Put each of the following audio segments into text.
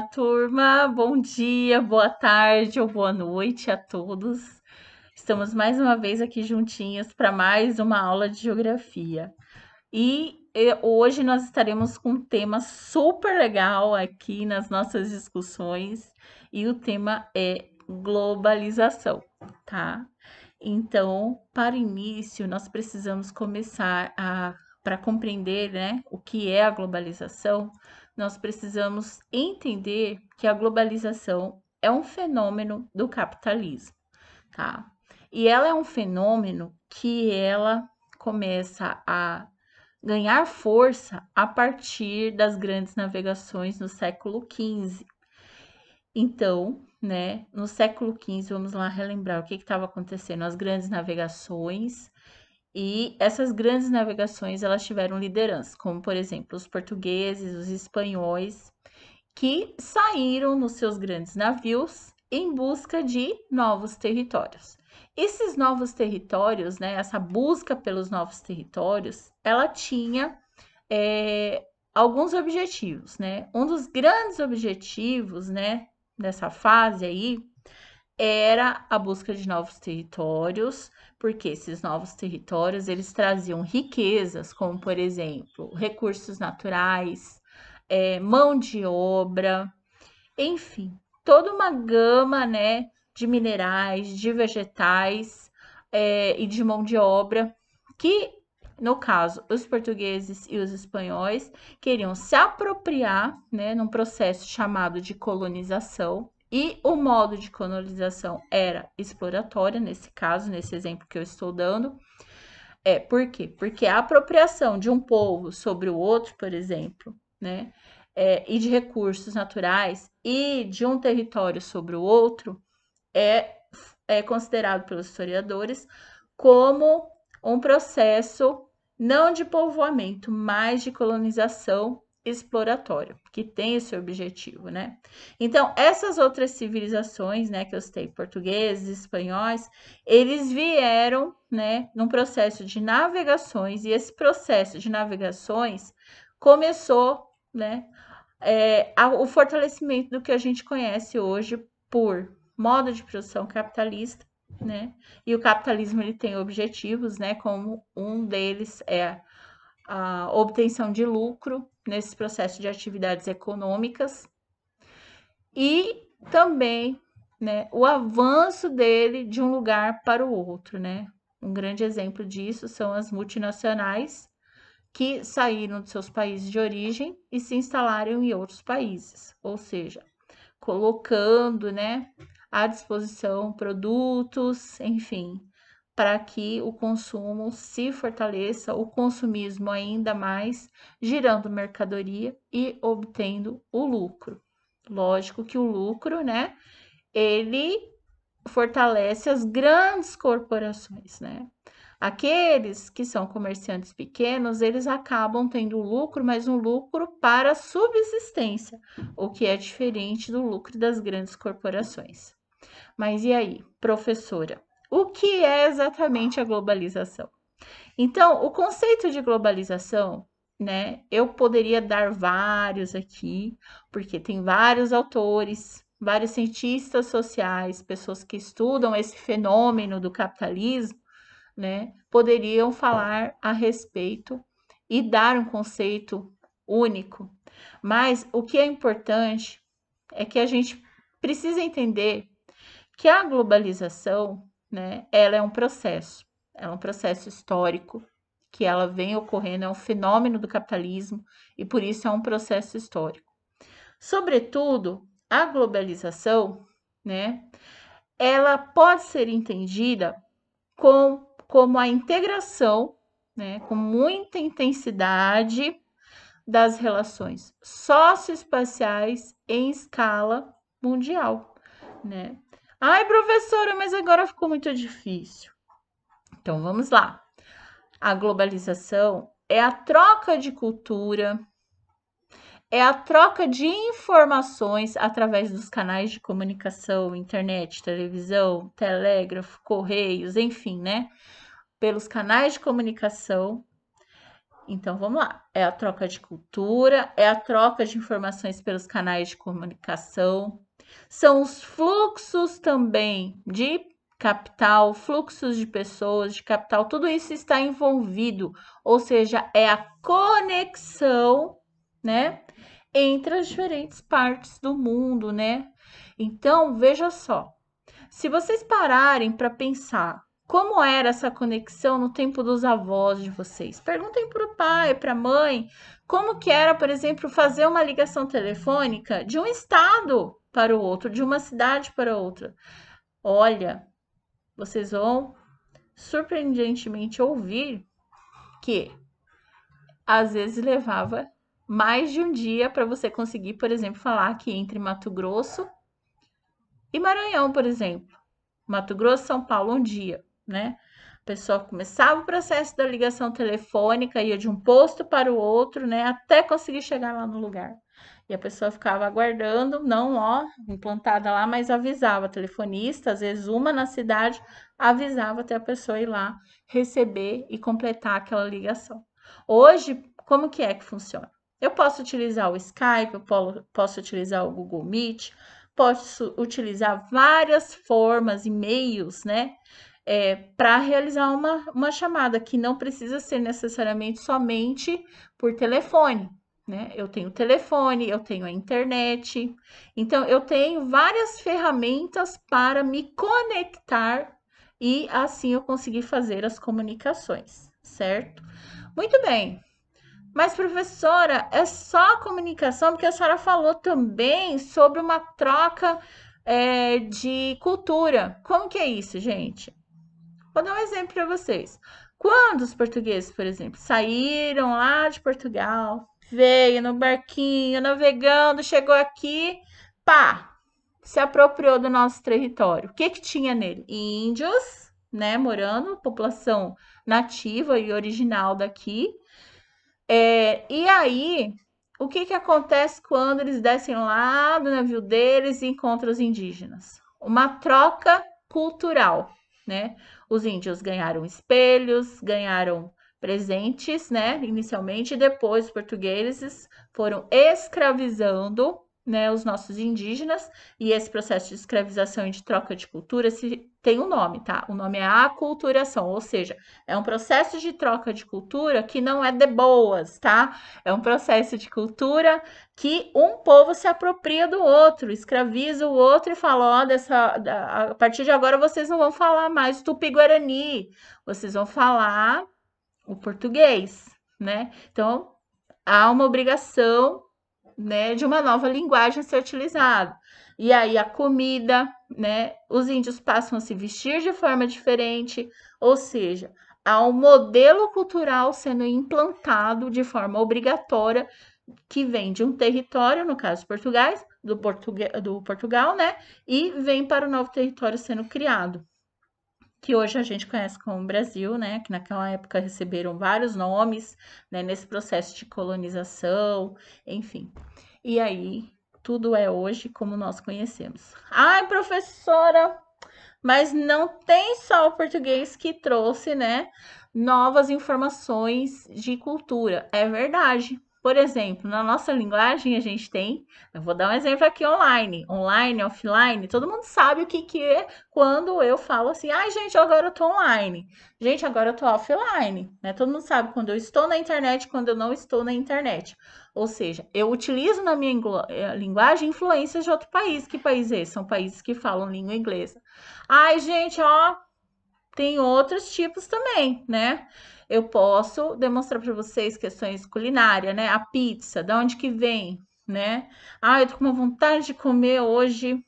Olá, turma. Bom dia, boa tarde ou boa noite a todos. Estamos mais uma vez aqui juntinhos para mais uma aula de geografia. Hoje nós estaremos com um tema super legal aqui nas nossas discussões, e o tema é globalização, tá? Então, para início, nós precisamos começar para compreender, né, o que é a globalização, nós precisamos entender que a globalização é um fenômeno do capitalismo, tá? E ela é um fenômeno que ela começa a ganhar força a partir das grandes navegações no século XV. Então, né, no século XV, vamos lá relembrar o que estava acontecendo, as grandes navegações, e essas grandes navegações, elas tiveram liderança, como, por exemplo, os portugueses, os espanhóis, que saíram nos seus grandes navios em busca de novos territórios. Esses novos territórios, né, essa busca pelos novos territórios, ela tinha alguns objetivos, né? Um dos grandes objetivos, né, dessa fase aí era a busca de novos territórios, porque esses novos territórios eles traziam riquezas, como por exemplo recursos naturais, mão de obra, enfim, toda uma gama, né, de minerais, de vegetais e de mão de obra que, no caso, os portugueses e os espanhóis queriam se apropriar, né, num processo chamado de colonização. E o modo de colonização era exploratória, nesse caso, nesse exemplo que eu estou dando. Por quê? Porque a apropriação de um povo sobre o outro, por exemplo, né, e de recursos naturais e de um território sobre o outro é, é considerado pelos historiadores como um processo não de povoamento, mas de colonização exploratória, que tem esse objetivo, né? Então, essas outras civilizações, né, que eu citei, portugueses, espanhóis, eles vieram, né, num processo de navegações, e esse processo de navegações começou, né, o fortalecimento do que a gente conhece hoje por modo de produção capitalista, né? E o capitalismo ele tem objetivos, né? Como um deles é a obtenção de lucro nesse processo de atividades econômicas e também, né, o avanço dele de um lugar para o outro, né? Um grande exemplo disso são as multinacionais que saíram de seus países de origem e se instalaram em outros países, ou seja, colocando, né, à disposição produtos, enfim, para que o consumo se fortaleça, o consumismo ainda mais, girando mercadoria e obtendo o lucro. Lógico que o lucro, né, ele fortalece as grandes corporações, né? Aqueles que são comerciantes pequenos, eles acabam tendo lucro, mas um lucro para subsistência, o que é diferente do lucro das grandes corporações. Mas e aí, professora? O que é exatamente a globalização? Então, o conceito de globalização, né? Eu poderia dar vários aqui, porque tem vários autores, vários cientistas sociais, pessoas que estudam esse fenômeno do capitalismo, né? Poderiam falar a respeito e dar um conceito único. Mas o que é importante é que a gente precisa entender que a globalização, né, ela é um processo histórico que ela vem ocorrendo, é um fenômeno do capitalismo e por isso é um processo histórico. Sobretudo, a globalização, né, ela pode ser entendida como a integração, né, com muita intensidade das relações socioespaciais em escala mundial, né? Ai, professora, mas agora ficou muito difícil. Então vamos lá. A globalização é a troca de cultura, é a troca de informações através dos canais de comunicação, internet, televisão, telégrafo, correios, enfim, né? Pelos canais de comunicação Então, vamos lá. É a troca de cultura, é a troca de informações pelos canais de comunicação, são os fluxos também de capital, fluxos de pessoas, de capital, tudo isso está envolvido, ou seja, é a conexão, né, entre as diferentes partes do mundo, né? Então, veja só, se vocês pararem para pensar como era essa conexão no tempo dos avós de vocês, perguntem para o pai, para a mãe, como que era, por exemplo, fazer uma ligação telefônica de um estado para o outro, de uma cidade para outra. Olha, vocês vão surpreendentemente ouvir que às vezes levava mais de um dia para você conseguir, por exemplo, falar que entre Mato Grosso e Maranhão, por exemplo. Mato Grosso, São Paulo, um dia, né? A pessoa começava o processo da ligação telefônica, ia de um posto para o outro, né? Até conseguir chegar lá no lugar. E a pessoa ficava aguardando, não, ó, implantada lá, mas avisava, telefonista, às vezes uma na cidade, avisava até a pessoa ir lá receber e completar aquela ligação. Hoje, como que é que funciona? Eu posso utilizar o Skype, eu posso utilizar o Google Meet, posso utilizar várias formas e meios, né, para realizar uma chamada que não precisa ser necessariamente somente por telefone, né? Eu tenho telefone, eu tenho a internet, então eu tenho várias ferramentas para me conectar e assim eu conseguir fazer as comunicações, certo? Muito bem. Mas, professora, é só comunicação, porque a senhora falou também sobre uma troca de cultura. Como que é isso, gente? Vou dar um exemplo para vocês. Quando os portugueses, por exemplo, saíram lá de Portugal, veio no barquinho, navegando, chegou aqui, pá, se apropriou do nosso território. O que que tinha nele? Índios, né, morando, população nativa e original daqui. E aí, o que que acontece quando eles descem lá do navio deles e encontram os indígenas? Uma troca cultural, né? Os índios ganharam espelhos, ganharam presentes, né? Inicialmente, e depois os portugueses foram escravizando, né, os nossos indígenas, e esse processo de escravização e de troca de cultura tem um nome, tá? O nome é aculturação, ou seja, é um processo de troca de cultura que não é de boas, tá? É um processo de cultura que um povo se apropria do outro, escraviza o outro e fala: ó, a partir de agora vocês não vão falar mais tupi-guarani, vocês vão falar o português, né? Então há uma obrigação, né, de uma nova linguagem a ser utilizada. E aí a comida, né, os índios passam a se vestir de forma diferente, ou seja, há um modelo cultural sendo implantado de forma obrigatória que vem de um território, no caso do Portugal, né, e vem para o novo território sendo criado, que hoje a gente conhece como Brasil, né, que naquela época receberam vários nomes, né, nesse processo de colonização, enfim. E aí, tudo é hoje como nós conhecemos. Ai, professora, mas não tem só o português que trouxe, né, novas informações de cultura. É verdade. Por exemplo, na nossa linguagem a gente tem, eu vou dar um exemplo aqui online, offline, todo mundo sabe o que que é quando eu falo assim, ai gente, agora eu tô online. Gente, agora eu tô offline, né? Todo mundo sabe quando eu estou na internet, quando eu não estou na internet. Ou seja, eu utilizo na minha linguagem influências de outro país. Que país é esse? São países que falam língua inglesa. Ai, gente, ó, tem outros tipos também, né? Eu posso demonstrar para vocês questões culinárias, né? A pizza, da onde que vem, né? Ah, eu tô com uma vontade de comer hoje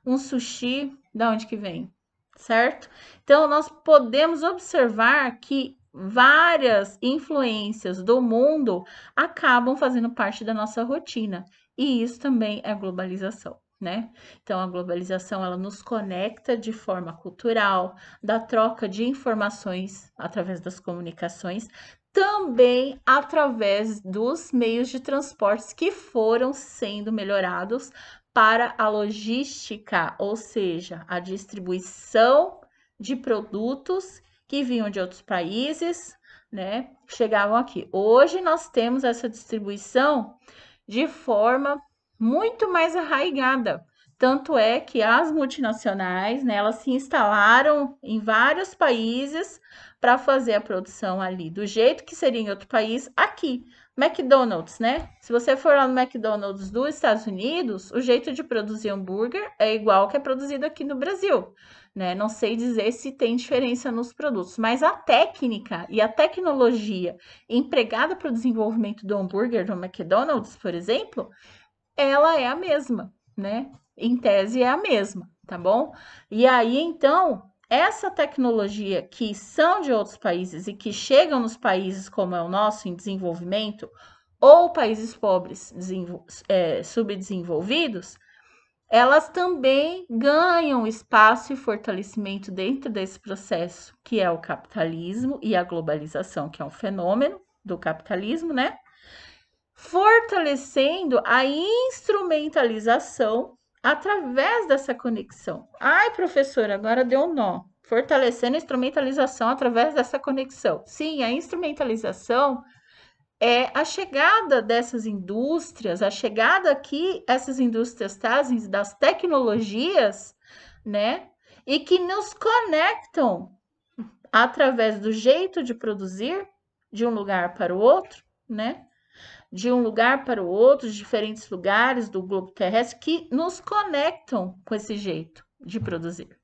um sushi, da onde que vem, certo? Então, nós podemos observar que várias influências do mundo acabam fazendo parte da nossa rotina, e isso também é globalização, né? Então, a globalização ela nos conecta de forma cultural, da troca de informações através das comunicações, também através dos meios de transportes que foram sendo melhorados para a logística, ou seja, a distribuição de produtos que vinham de outros países, né, chegavam aqui. Hoje nós temos essa distribuição de forma muito mais arraigada. Tanto é que as multinacionais, né, elas se instalaram em vários países para fazer a produção ali, do jeito que seria em outro país, aqui. McDonald's, né? Se você for lá no McDonald's dos Estados Unidos, o jeito de produzir hambúrguer é igual que é produzido aqui no Brasil, né? Não sei dizer se tem diferença nos produtos, mas a técnica e a tecnologia empregada para o desenvolvimento do hambúrguer no McDonald's, por exemplo, ela é a mesma, né? Em tese é a mesma, tá bom? E aí, então, essa tecnologia que são de outros países e que chegam nos países como é o nosso, em desenvolvimento, ou países pobres, subdesenvolvidos, elas também ganham espaço e fortalecimento dentro desse processo, que é o capitalismo e a globalização, que é um fenômeno do capitalismo, né? Fortalecendo a instrumentalização através dessa conexão. Ai, professora, agora deu um nó. Fortalecendo a instrumentalização através dessa conexão. Sim, a instrumentalização é a chegada dessas indústrias, a chegada que essas indústrias trazem das tecnologias, né? E que nos conectam através do jeito de produzir de um lugar para o outro, né? De um lugar para o outro, de diferentes lugares do globo terrestre que nos conectam com esse jeito de produzir,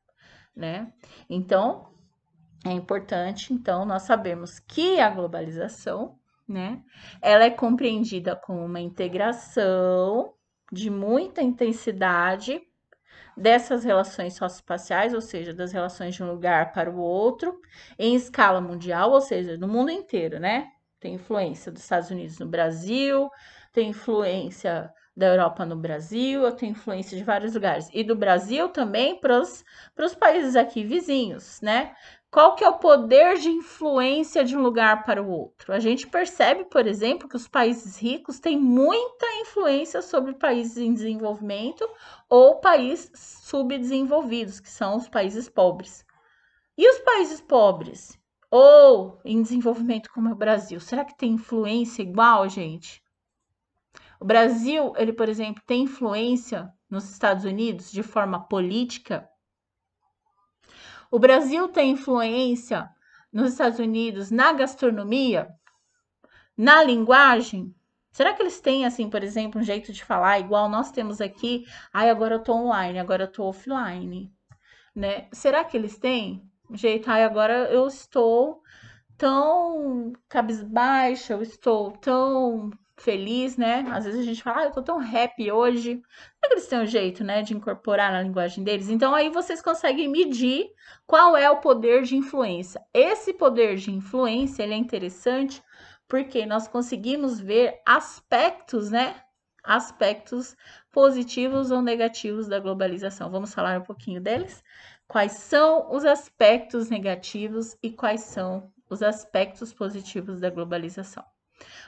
né? Então, é importante, então, nós sabemos que a globalização, né, ela é compreendida como uma integração de muita intensidade dessas relações socioespaciais, ou seja, das relações de um lugar para o outro, em escala mundial, ou seja, no mundo inteiro, né? Tem influência dos Estados Unidos no Brasil, tem influência da Europa no Brasil, tem influência de vários lugares. E do Brasil também para os países aqui vizinhos, né? Qual que é o poder de influência de um lugar para o outro? A gente percebe, por exemplo, que os países ricos têm muita influência sobre países em desenvolvimento ou países subdesenvolvidos, que são os países pobres. E os países pobres ou em desenvolvimento como é o Brasil, será que tem influência igual, gente? O Brasil, ele, por exemplo, tem influência nos Estados Unidos de forma política? O Brasil tem influência nos Estados Unidos na gastronomia, na linguagem? Será que eles têm, assim, por exemplo, um jeito de falar igual nós temos aqui? Ai, agora eu tô online, agora eu tô offline, né? Será que eles têm um jeito? Ai, agora eu estou tão cabisbaixa, eu estou tão feliz, né? Às vezes a gente fala, eu tô tão happy hoje. Será que eles têm um jeito, né, de incorporar na linguagem deles? Então aí vocês conseguem medir qual é o poder de influência. Esse poder de influência, ele é interessante porque nós conseguimos ver aspectos, né? Aspectos positivos ou negativos da globalização. Vamos falar um pouquinho deles? Quais são os aspectos negativos e quais são os aspectos positivos da globalização?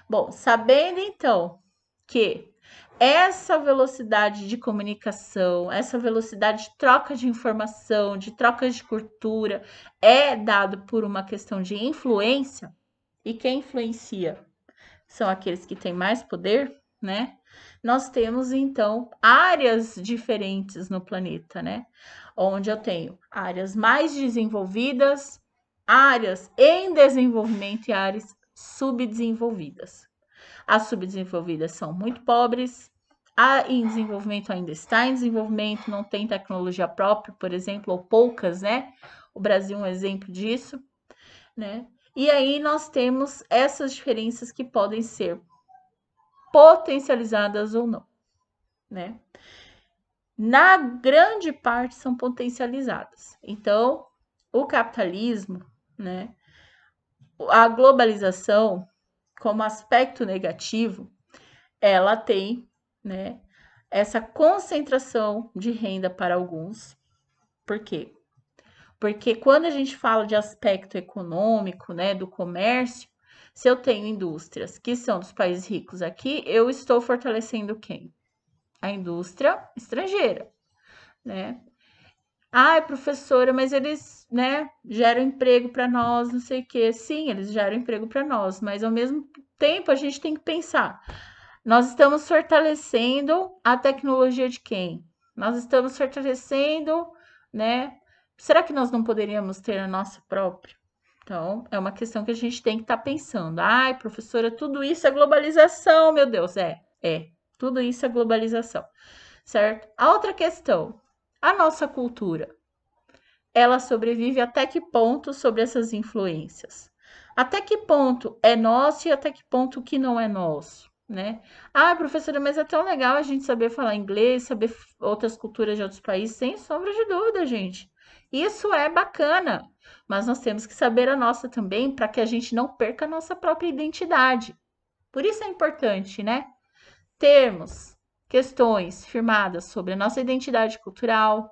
Bom, sabendo então que essa velocidade de comunicação, essa velocidade de troca de informação, de troca de cultura, é dado por uma questão de influência, e quem influencia são aqueles que têm mais poder, né? Nós temos então áreas diferentes no planeta, né? Onde eu tenho áreas mais desenvolvidas, áreas em desenvolvimento e áreas subdesenvolvidas. As subdesenvolvidas são muito pobres, a em desenvolvimento ainda está em desenvolvimento, não tem tecnologia própria, por exemplo, ou poucas, né? O Brasil é um exemplo disso, né? E aí nós temos essas diferenças que podem ser potencializadas ou não, né? Na grande parte são potencializadas. Então, o capitalismo, né? A globalização, como aspecto negativo, ela tem, né? Essa concentração de renda para alguns. Por quê? Porque quando a gente fala de aspecto econômico, né, do comércio, se eu tenho indústrias que são dos países ricos aqui, eu estou fortalecendo quem? A indústria estrangeira, né? Ai, professora, mas eles, né, geram emprego para nós, não sei o quê. Sim, eles geram emprego para nós, mas ao mesmo tempo a gente tem que pensar, nós estamos fortalecendo a tecnologia de quem? Nós estamos fortalecendo, né? Será que nós não poderíamos ter a nossa própria? Então, é uma questão que a gente tem que estar pensando. Ai, professora, tudo isso é globalização, meu Deus. É. Tudo isso é globalização, certo? A outra questão, a nossa cultura, ela sobrevive até que ponto sobre essas influências? Até que ponto é nosso e até que ponto que não é nosso, né? Ah, professora, mas é tão legal a gente saber falar inglês, saber outras culturas de outros países, sem sombra de dúvida, gente. Isso é bacana, mas nós temos que saber a nossa também para que a gente não perca a nossa própria identidade. Por isso é importante, né? Termos questões firmadas sobre a nossa identidade cultural,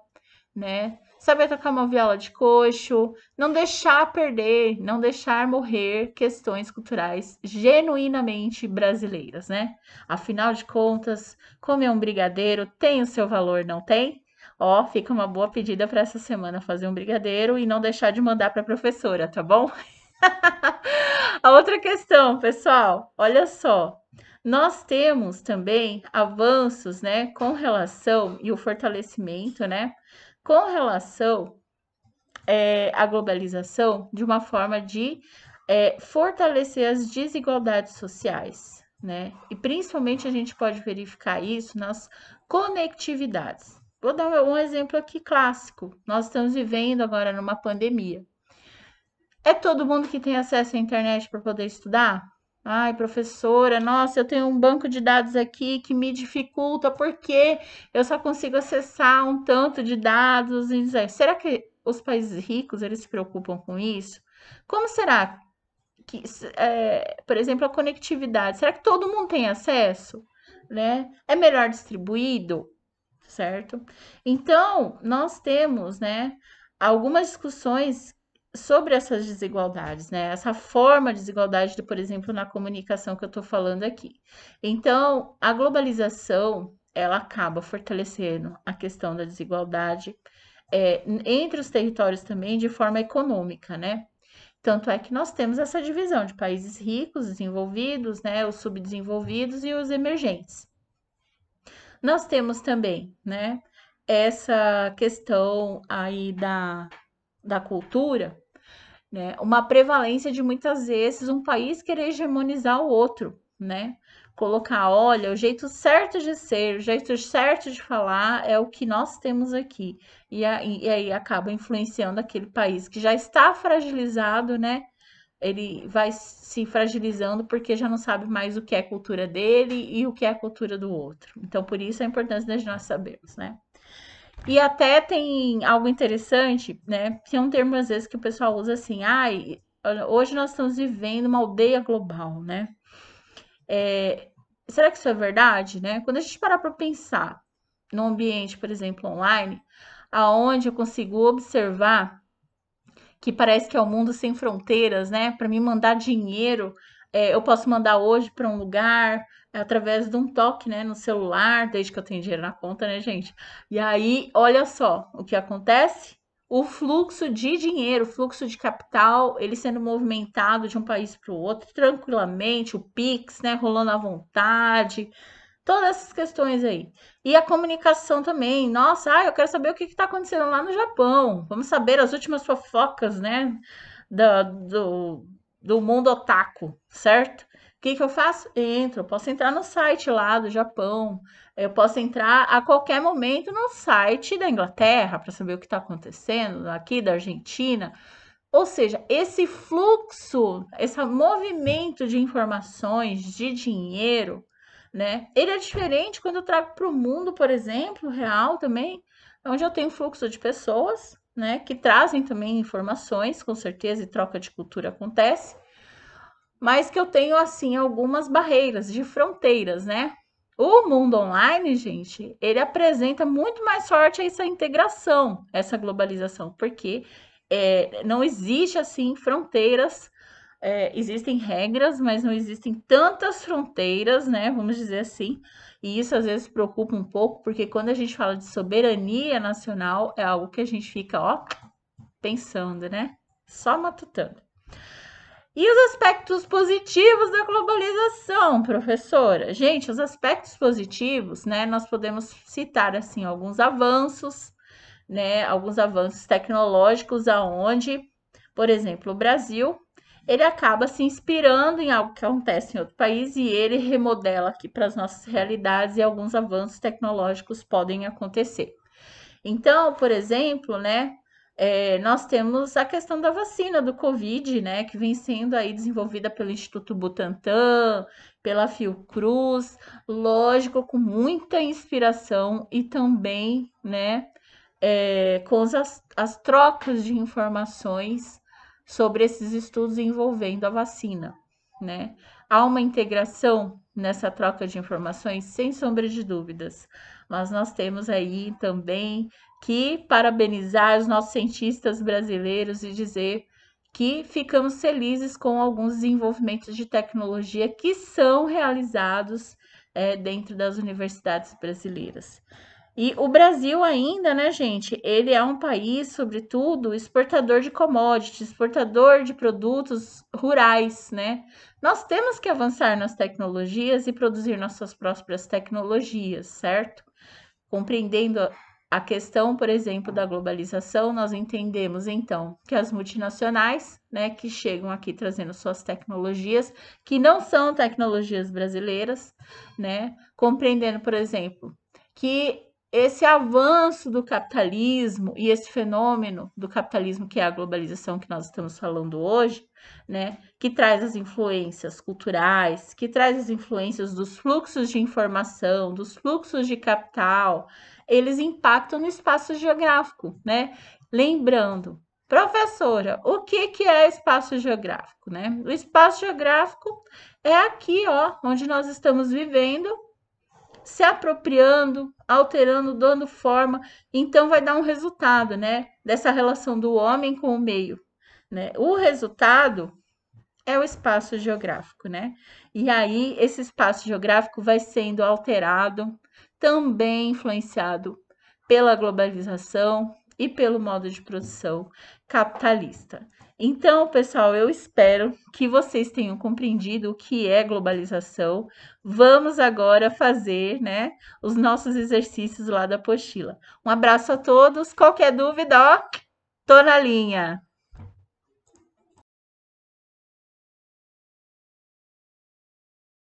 né? Saber tocar uma viola de coxo, não deixar perder, não deixar morrer questões culturais genuinamente brasileiras, né? Afinal de contas, comer um brigadeiro tem o seu valor, não tem? Ó, fica uma boa pedida para essa semana fazer um brigadeiro e não deixar de mandar para a professora, tá bom? A outra questão, pessoal, olha só. Nós temos também avanços, né, com relação e o fortalecimento, né, com relação à globalização de uma forma de fortalecer as desigualdades sociais, né? E principalmente a gente pode verificar isso nas conectividades. Vou dar um exemplo aqui clássico. Nós estamos vivendo agora numa pandemia. É todo mundo que tem acesso à internet para poder estudar? Ai, professora, nossa, eu tenho um banco de dados aqui que me dificulta porque eu só consigo acessar um tanto de dados. Será que os países ricos eles se preocupam com isso? Como será que, por exemplo, a conectividade? Será que todo mundo tem acesso? Né? É melhor distribuído, certo? Então, nós temos, né, algumas discussões sobre essas desigualdades, né? Essa forma de desigualdade, de, por exemplo, na comunicação que eu estou falando aqui. Então, a globalização, ela acaba fortalecendo a questão da desigualdade entre os territórios também de forma econômica, né? Tanto é que nós temos essa divisão de países ricos, desenvolvidos, né, os subdesenvolvidos e os emergentes. Nós temos também, né, essa questão aí da cultura, né, uma prevalência de muitas vezes um país querer hegemonizar o outro, né? Colocar, olha, o jeito certo de ser, o jeito certo de falar é o que nós temos aqui. E aí acaba influenciando aquele país que já está fragilizado, né? Ele vai se fragilizando porque já não sabe mais o que é cultura dele e o que é cultura do outro. Então, por isso a importância de nós sabermos, né? E até tem algo interessante, né? Que é um termo às vezes que o pessoal usa assim, ai, hoje nós estamos vivendo uma aldeia global, né? Será que isso é verdade, né? Quando a gente parar para pensar num ambiente, por exemplo, online, aonde eu consigo observar que parece que é o um mundo sem fronteiras, né? Para me mandar dinheiro, eu posso mandar hoje para um lugar através de um toque, né, no celular, desde que eu tenho dinheiro na conta, né, gente? E aí, olha só o que acontece. O fluxo de dinheiro, o fluxo de capital, ele sendo movimentado de um país para o outro tranquilamente, o Pix, né, rolando à vontade, todas essas questões aí. E a comunicação também. Nossa, eu quero saber o que está acontecendo lá no Japão. Vamos saber as últimas fofocas, né? Do mundo otaku, certo? O que eu faço? Entro. Eu posso entrar no site lá do Japão. Eu posso entrar a qualquer momento no site da Inglaterra para saber o que está acontecendo aqui da Argentina. Ou seja, esse fluxo, esse movimento de informações, de dinheiro, né? Ele é diferente quando eu trago para o mundo, por exemplo, real também, onde eu tenho fluxo de pessoas, né? Que trazem também informações, com certeza, e troca de cultura acontece, mas que eu tenho, assim, algumas barreiras de fronteiras, né? O mundo online, gente, ele apresenta muito mais forte essa integração, essa globalização, porque não existe, assim, fronteiras existem regras, mas não existem tantas fronteiras, né? Vamos dizer assim. E isso às vezes preocupa um pouco, porque quando a gente fala de soberania nacional, é algo que a gente fica, ó, pensando, né? Só matutando. E os aspectos positivos da globalização, professora? Gente, os aspectos positivos, né? Nós podemos citar assim alguns avanços, né? Alguns avanços tecnológicos aonde, por exemplo, o Brasil, ele acaba se inspirando em algo que acontece em outro país e ele remodela aqui para as nossas realidades e alguns avanços tecnológicos podem acontecer. Então, por exemplo, né, nós temos a questão da vacina do Covid, né, que vem sendo aí desenvolvida pelo Instituto Butantan, pela Fiocruz, lógico, com muita inspiração e também, né, com as trocas de informações sobre esses estudos envolvendo a vacina, né? Há uma integração nessa troca de informações, sem sombra de dúvidas, mas nós temos aí também que parabenizar os nossos cientistas brasileiros e dizer que ficamos felizes com alguns desenvolvimentos de tecnologia que são realizados dentro das universidades brasileiras. E o Brasil ainda, né, gente, ele é um país, sobretudo, exportador de commodities, exportador de produtos rurais, né? Nós temos que avançar nas tecnologias e produzir nossas próprias tecnologias, certo? Compreendendo a questão, por exemplo, da globalização, nós entendemos então que as multinacionais, né, que chegam aqui trazendo suas tecnologias, que não são tecnologias brasileiras, né, compreendendo, por exemplo, que esse avanço do capitalismo e esse fenômeno do capitalismo que é a globalização que nós estamos falando hoje, né, que traz as influências culturais, que traz as influências dos fluxos de informação, dos fluxos de capital, eles impactam no espaço geográfico, né? Lembrando, professora, o que é espaço geográfico, né? O espaço geográfico é aqui, ó, onde nós estamos vivendo, se apropriando, alterando, dando forma, então vai dar um resultado, né? Dessa relação do homem com o meio, né? O resultado é o espaço geográfico, né? E aí esse espaço geográfico vai sendo alterado, também influenciado pela globalização e pelo modo de produção capitalista. Então, pessoal, eu espero que vocês tenham compreendido o que é globalização. Vamos agora fazer, né, os nossos exercícios lá da apostila. Um abraço a todos. Qualquer dúvida, ó, tô na linha.